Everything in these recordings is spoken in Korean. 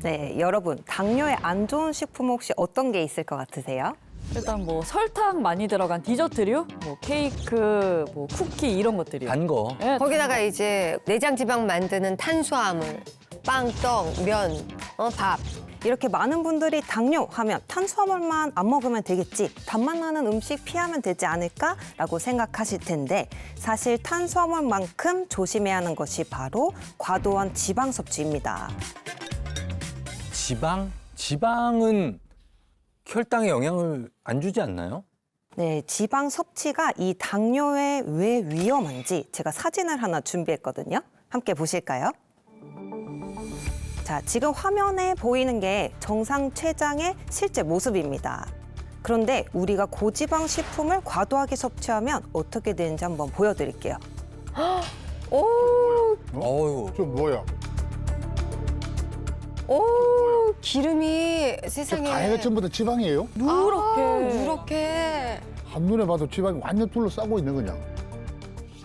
네, 여러분 당뇨에 안 좋은 식품 혹시 어떤 게 있을 것 같으세요? 일단 뭐 설탕 많이 들어간 디저트류, 뭐 케이크, 뭐 쿠키 이런 것들이요. 단 거. 네, 거기다가 이제 내장 지방 만드는 탄수화물, 빵, 떡, 면, 밥. 이렇게 많은 분들이 당뇨 하면 탄수화물만 안 먹으면 되겠지, 단맛 나는 음식 피하면 되지 않을까라고 생각하실 텐데 사실 탄수화물만큼 조심해야 하는 것이 바로 과도한 지방 섭취입니다. 지방은 혈당에 영향을 안 주지 않나요? 네, 지방 섭취가 이 당뇨에 왜 위험한지 제가 사진을 하나 준비했거든요. 함께 보실까요? 자, 지금 화면에 보이는 게 정상 췌장의 실제 모습입니다. 그런데 우리가 고지방 식품을 과도하게 섭취하면 어떻게 되는지 한번 보여드릴게요. 어유. 저 뭐야? 오, 기름이 저 세상에. 다해가 전부 다 지방이에요? 누렇게. 누렇게. 한눈에 봐도 지방이 완전 둘러싸고 있는 거냐?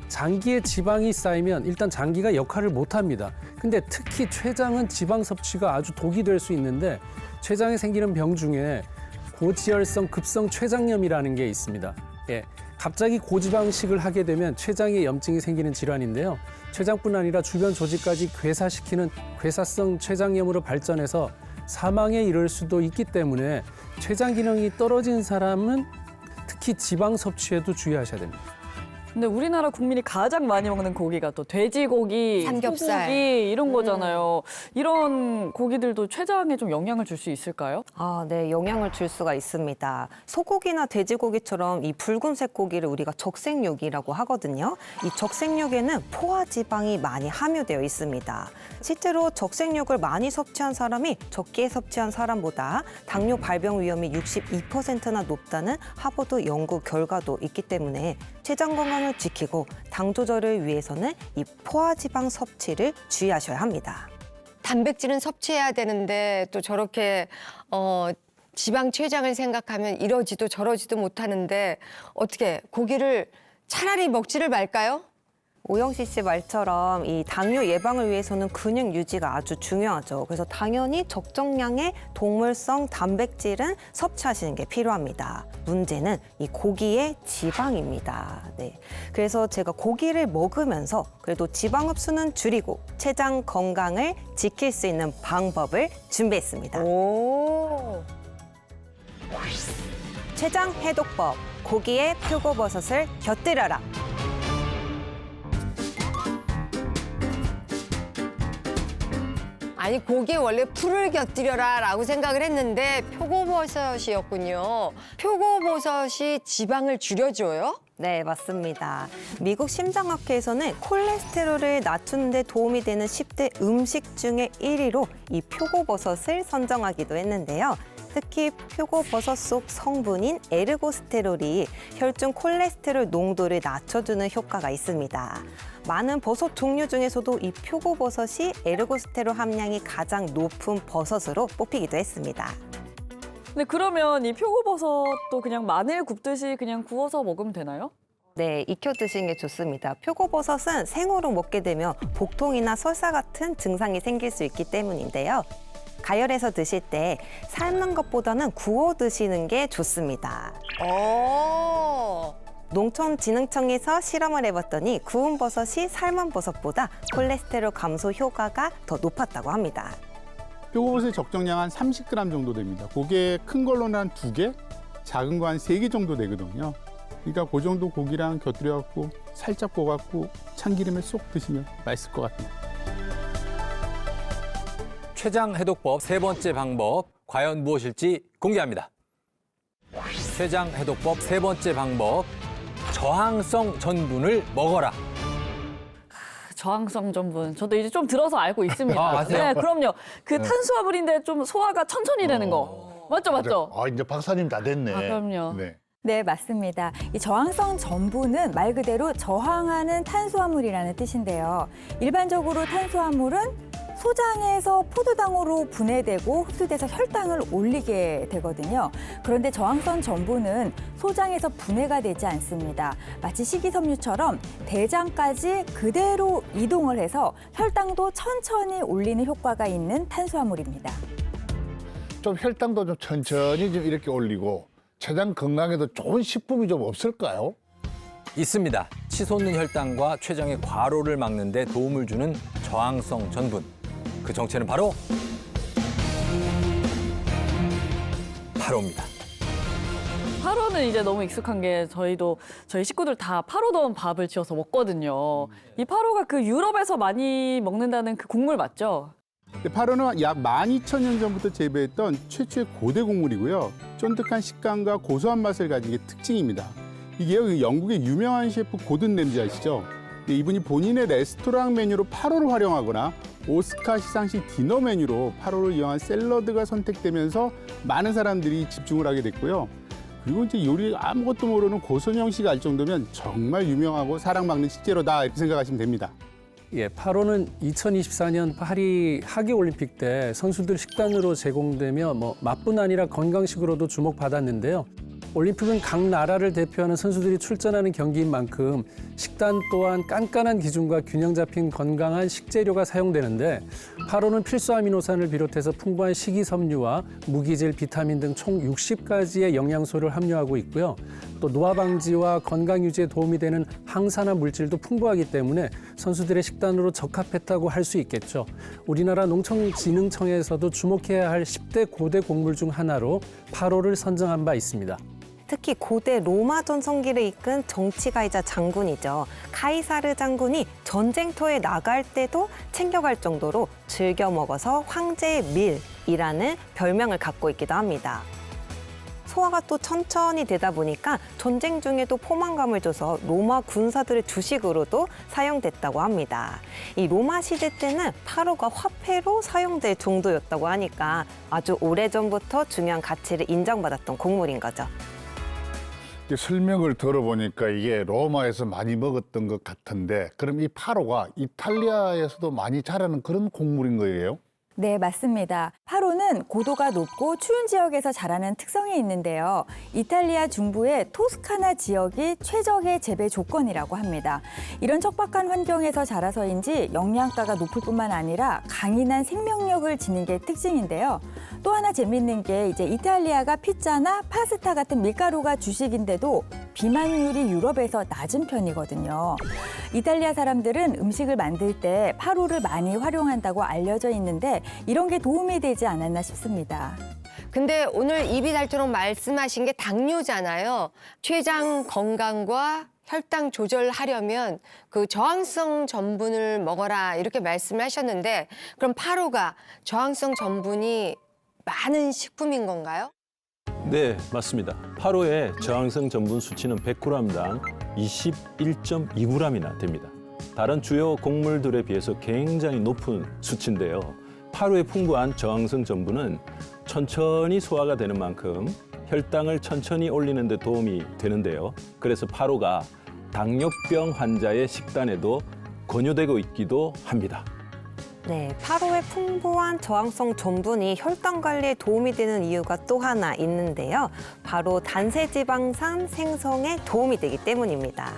장기에 지방이 쌓이면 일단 장기가 역할을 못합니다. 근데 특히 췌장은 지방 섭취가 아주 독이 될 수 있는데 췌장에 생기는 병 중에 고지혈성 급성 췌장염이라는 게 있습니다. 예, 갑자기 고지방식을 하게 되면 췌장에 염증이 생기는 질환인데요. 췌장뿐 아니라 주변 조직까지 괴사시키는 괴사성 췌장염으로 발전해서 사망에 이를 수도 있기 때문에 췌장 기능이 떨어진 사람은 특히 지방 섭취에도 주의하셔야 됩니다. 근데 우리나라 국민이 가장 많이 먹는 고기가 또 돼지고기, 삼겹살. 소고기 이런 거잖아요. 이런 고기들도 췌장에 좀 영향을 줄 수 있을까요? 아, 네, 영향을 줄 수가 있습니다. 소고기나 돼지고기처럼 이 붉은색 고기를 우리가 적색육이라고 하거든요. 이 적색육에는 포화지방이 많이 함유되어 있습니다. 실제로 적색육을 많이 섭취한 사람이 적게 섭취한 사람보다 당뇨 발병 위험이 62%나 높다는 하버드 연구 결과도 있기 때문에 췌장 건강을 지키고 당 조절을 위해서는 이 포화지방 섭취를 주의하셔야 합니다. 단백질은 섭취해야 되는데 또 저렇게 지방 췌장을 생각하면 이러지도 저러지도 못하는데 어떻게 고기를 차라리 먹지를 말까요? 오영식 씨 말처럼 이 당뇨 예방을 위해서는 근육 유지가 아주 중요하죠. 그래서 당연히 적정량의 동물성 단백질은 섭취하시는 게 필요합니다. 문제는 이 고기의 지방입니다. 네. 그래서 제가 고기를 먹으면서 그래도 지방 흡수는 줄이고 췌장 건강을 지킬 수 있는 방법을 준비했습니다. 오. 췌장 해독법, 고기에 표고버섯을 곁들여라. 아니 고기에 원래 풀을 곁들여라라고 생각을 했는데 표고버섯이었군요. 표고버섯이 지방을 줄여줘요? 네, 맞습니다. 미국 심장학회에서는 콜레스테롤을 낮추는 데 도움이 되는 10대 음식 중에 1위로 이 표고버섯을 선정하기도 했는데요. 특히 표고버섯 속 성분인 에르고스테롤이 혈중 콜레스테롤 농도를 낮춰주는 효과가 있습니다. 많은 버섯 종류 중에서도 이 표고버섯이 에르고스테롤 함량이 가장 높은 버섯으로 뽑히기도 했습니다. 근데 그러면 이 표고버섯도 그냥 마늘 굽듯이 그냥 구워서 먹으면 되나요? 네, 익혀 드시는 게 좋습니다. 표고버섯은 생으로 먹게 되면 복통이나 설사 같은 증상이 생길 수 있기 때문인데요. 가열해서 드실 때 삶는 것보다는 구워 드시는 게 좋습니다. 오. 농촌진흥청에서 실험을 해봤더니 구운 버섯이 삶은 버섯보다 콜레스테롤 감소 효과가 더 높았다고 합니다. 표고버섯의 적정량 한 30g 정도 됩니다. 그게 큰 걸로는 한 2개, 작은 거 한 3개 정도 되거든요. 그러니까 그 정도 고기랑 곁들여갖고 살짝 구워갖고 참기름에 쏙 드시면 맛있을 것 같아요. 췌장 해독법 세 번째 방법 과연 무엇일지 공개합니다. 췌장 해독법 세 번째 방법 저항성 전분을 먹어라. 저항성 전분. 저도 이제 좀 들어서 알고 있습니다. 아, 아세요? 네, 그럼요. 그 탄수화물인데 좀 소화가 천천히 되는 거. 맞죠? 아, 이제 박사님 다 됐네. 아, 그럼요. 네. 네, 맞습니다. 이 저항성 전분은 말 그대로 저항하는 탄수화물이라는 뜻인데요. 일반적으로 탄수화물은 소장에서 포도당으로 분해되고 흡수돼서 혈당을 올리게 되거든요. 그런데 저항성 전분은 소장에서 분해가 되지 않습니다. 마치 식이섬유처럼 대장까지 그대로 이동을 해서 혈당도 천천히 올리는 효과가 있는 탄수화물입니다. 좀 혈당도 좀 천천히 좀 이렇게 올리고 췌장 건강에도 좋은 식품이 좀 없을까요? 있습니다. 치솟는 혈당과 췌장의 과로를 막는 데 도움을 주는 저항성 전분. 그 정체는 바로 파로입니다. 파로는 이제 너무 익숙한 게 저희 식구들 다 파로 넣은 밥을 지어서 먹거든요. 이 파로가 그 유럽에서 많이 먹는다는 그 국물 맞죠? 파로는 약 12,000년 전부터 재배했던 최초의 고대 곡물이고요. 쫀득한 식감과 고소한 맛을 가진 게 특징입니다. 이게 영국의 유명한 셰프 고든 램지 아시죠? 이분이 본인의 레스토랑 메뉴로 파로를 활용하거나 오스카 시상식 디너 메뉴로 파로를 이용한 샐러드가 선택되면서 많은 사람들이 집중을 하게 됐고요. 그리고 이제 요리 아무것도 모르는 고선영 씨가 알 정도면 정말 유명하고 사랑받는 식재료다 이렇게 생각하시면 됩니다. 예, 파로는 2024년 파리 하계올림픽 때 선수들 식단으로 제공되며 맛뿐 아니라 건강식으로도 주목받았는데요. 올림픽은 각 나라를 대표하는 선수들이 출전하는 경기인 만큼 식단 또한 깐깐한 기준과 균형 잡힌 건강한 식재료가 사용되는데 파로는 필수 아미노산을 비롯해서 풍부한 식이섬유와 무기질, 비타민 등 총 60가지의 영양소를 함유하고 있고요. 또 노화 방지와 건강 유지에 도움이 되는 항산화 물질도 풍부하기 때문에 선수들의 식단으로 적합했다고 할 수 있겠죠. 우리나라 농촌진흥청에서도 주목해야 할 10대 고대 곡물 중 하나로 파로를 선정한 바 있습니다. 특히 고대 로마 전성기를 이끈 정치가이자 장군이죠. 카이사르 장군이 전쟁터에 나갈 때도 챙겨갈 정도로 즐겨 먹어서 황제의 밀이라는 별명을 갖고 있기도 합니다. 소화가 또 천천히 되다 보니까 전쟁 중에도 포만감을 줘서 로마 군사들의 주식으로도 사용됐다고 합니다. 이 로마 시대 때는 파로가 화폐로 사용될 정도였다고 하니까 아주 오래전부터 중요한 가치를 인정받았던 곡물인 거죠. 설명을 들어보니까 이게 로마에서 많이 먹었던 것 같은데 그럼 이 파로가 이탈리아에서도 많이 자라는 그런 곡물인 거예요? 네, 맞습니다. 파로는 고도가 높고 추운 지역에서 자라는 특성이 있는데요. 이탈리아 중부의 토스카나 지역이 최적의 재배 조건이라고 합니다. 이런 척박한 환경에서 자라서인지 영양가가 높을 뿐만 아니라 강인한 생명력을 지닌 게 특징인데요. 또 하나 재밌는 게 이제 이탈리아가 피자나 파스타 같은 밀가루가 주식인데도 비만율이 유럽에서 낮은 편이거든요. 이탈리아 사람들은 음식을 만들 때 파로를 많이 활용한다고 알려져 있는데 이런 게 도움이 되지 않았나 싶습니다. 근데 오늘 입이 닳도록 말씀하신 게 당뇨잖아요. 췌장 건강과 혈당 조절하려면 그 저항성 전분을 먹어라 이렇게 말씀을 하셨는데 그럼 파로가 저항성 전분이 많은 식품인 건가요? 네, 맞습니다. 파로의 저항성 전분 수치는 100g당 21.2g이나 됩니다. 다른 주요 곡물들에 비해서 굉장히 높은 수치인데요. 파로의 풍부한 저항성 전분은 천천히 소화가 되는 만큼 혈당을 천천히 올리는 데 도움이 되는데요. 그래서 파로가 당뇨병 환자의 식단에도 권유되고 있기도 합니다. 네, 파로의 풍부한 저항성 전분이 혈당 관리에 도움이 되는 이유가 또 하나 있는데요. 바로 단세지방산 생성에 도움이 되기 때문입니다.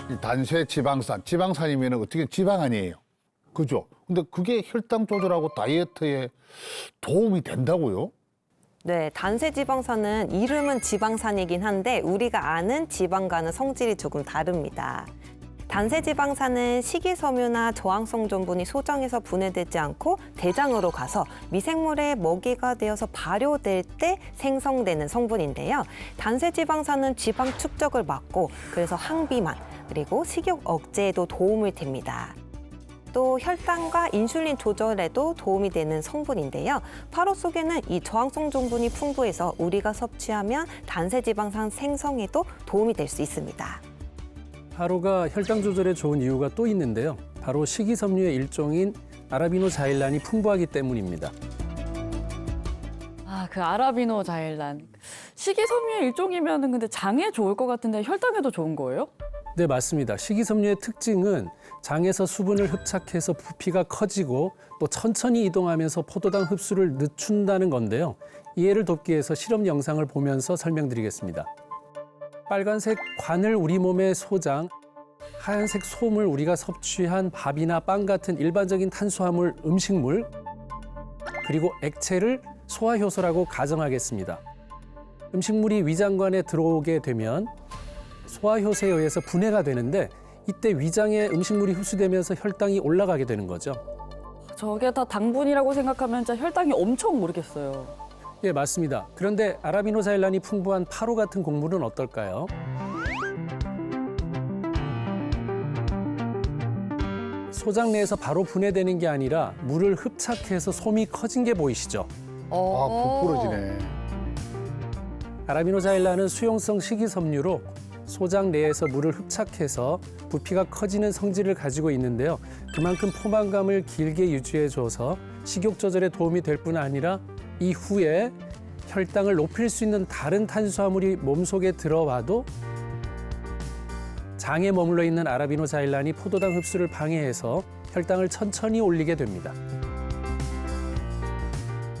이 단세지방산, 지방산이면 어떻게 지방 아니에요? 그죠? 근데 그게 혈당 조절하고 다이어트에 도움이 된다고요? 네, 단세지방산은 이름은 지방산이긴 한데 우리가 아는 지방과는 성질이 조금 다릅니다. 단세지방산은 식이섬유나 저항성 전분이 소장에서 분해되지 않고 대장으로 가서 미생물의 먹이가 되어서 발효될 때 생성되는 성분인데요. 단세지방산은 지방 축적을 막고 그래서 항비만 그리고 식욕 억제에도 도움을 됩니다. 또 혈당과 인슐린 조절에도 도움이 되는 성분인데요. 파로 속에는 이 저항성 전분이 풍부해서 우리가 섭취하면 단세지방산 생성에도 도움이 될 수 있습니다. 파로가 혈당 조절에 좋은 이유가 또 있는데요. 바로 식이섬유의 일종인 아라비노자일란이 풍부하기 때문입니다. 아, 그 아라비노 자일란. 식이섬유의 일종이면은 근데 장에 좋을 것 같은데 혈당에도 좋은 거예요? 네, 맞습니다. 식이섬유의 특징은 장에서 수분을 흡착해서 부피가 커지고 또 천천히 이동하면서 포도당 흡수를 늦춘다는 건데요. 이해를 돕기 위해서 실험 영상을 보면서 설명드리겠습니다. 빨간색 관을 우리 몸의 소장, 하얀색 솜을 우리가 섭취한 밥이나 빵 같은 일반적인 탄수화물, 음식물, 그리고 액체를 소화효소라고 가정하겠습니다. 음식물이 위장관에 들어오게 되면 소화효소에 의해서 분해가 되는데 이때 위장에 음식물이 흡수되면서 혈당이 올라가게 되는 거죠. 저게 다 당분이라고 생각하면 진짜 혈당이 엄청 오르겠어요. 예, 맞습니다. 그런데 아라비노자일란이 풍부한 파로 같은 곡물은 어떨까요? 소장 내에서 바로 분해되는 게 아니라 물을 흡착해서 솜이 커진 게 보이시죠? 아, 부풀어지네. 아라비노자일란은 수용성 식이섬유로 소장 내에서 물을 흡착해서 부피가 커지는 성질을 가지고 있는데요. 그만큼 포만감을 길게 유지해줘서 식욕 조절에 도움이 될 뿐 아니라 이후에 혈당을 높일 수 있는 다른 탄수화물이 몸속에 들어와도 장에 머물러 있는 아라비노자일란이 포도당 흡수를 방해해서 혈당을 천천히 올리게 됩니다.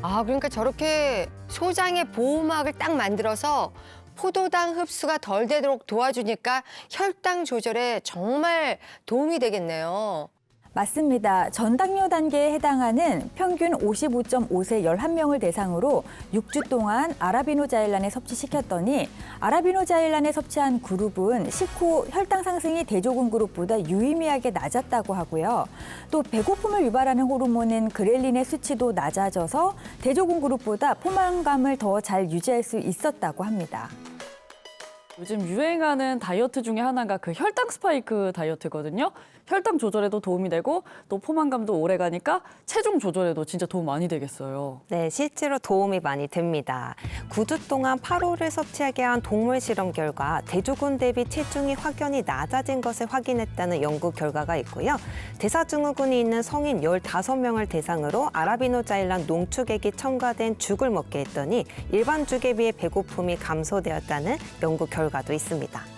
아, 그러니까 저렇게 소장의 보호막을 딱 만들어서 포도당 흡수가 덜 되도록 도와주니까 혈당 조절에 정말 도움이 되겠네요. 맞습니다. 전당뇨 단계에 해당하는 평균 55.5세 11명을 대상으로 6주 동안 아라비노자일란을 섭취시켰더니 아라비노자일란을 섭취한 그룹은 식후 혈당 상승이 대조군 그룹보다 유의미하게 낮았다고 하고요. 또 배고픔을 유발하는 호르몬인 그렐린의 수치도 낮아져서 대조군 그룹보다 포만감을 더 잘 유지할 수 있었다고 합니다. 요즘 유행하는 다이어트 중에 하나가 그 혈당 스파이크 다이어트거든요. 혈당 조절에도 도움이 되고 또 포만감도 오래 가니까 체중 조절에도 진짜 도움 많이 되겠어요. 네, 실제로 도움이 많이 됩니다. 9주 동안 파로를 섭취하게 한 동물 실험 결과 대조군 대비 체중이 확연히 낮아진 것을 확인했다는 연구 결과가 있고요. 대사증후군이 있는 성인 15명을 대상으로 아라비노자일란 농축액이 첨가된 죽을 먹게 했더니 일반 죽에 비해 배고픔이 감소되었다는 연구 결과도 있습니다.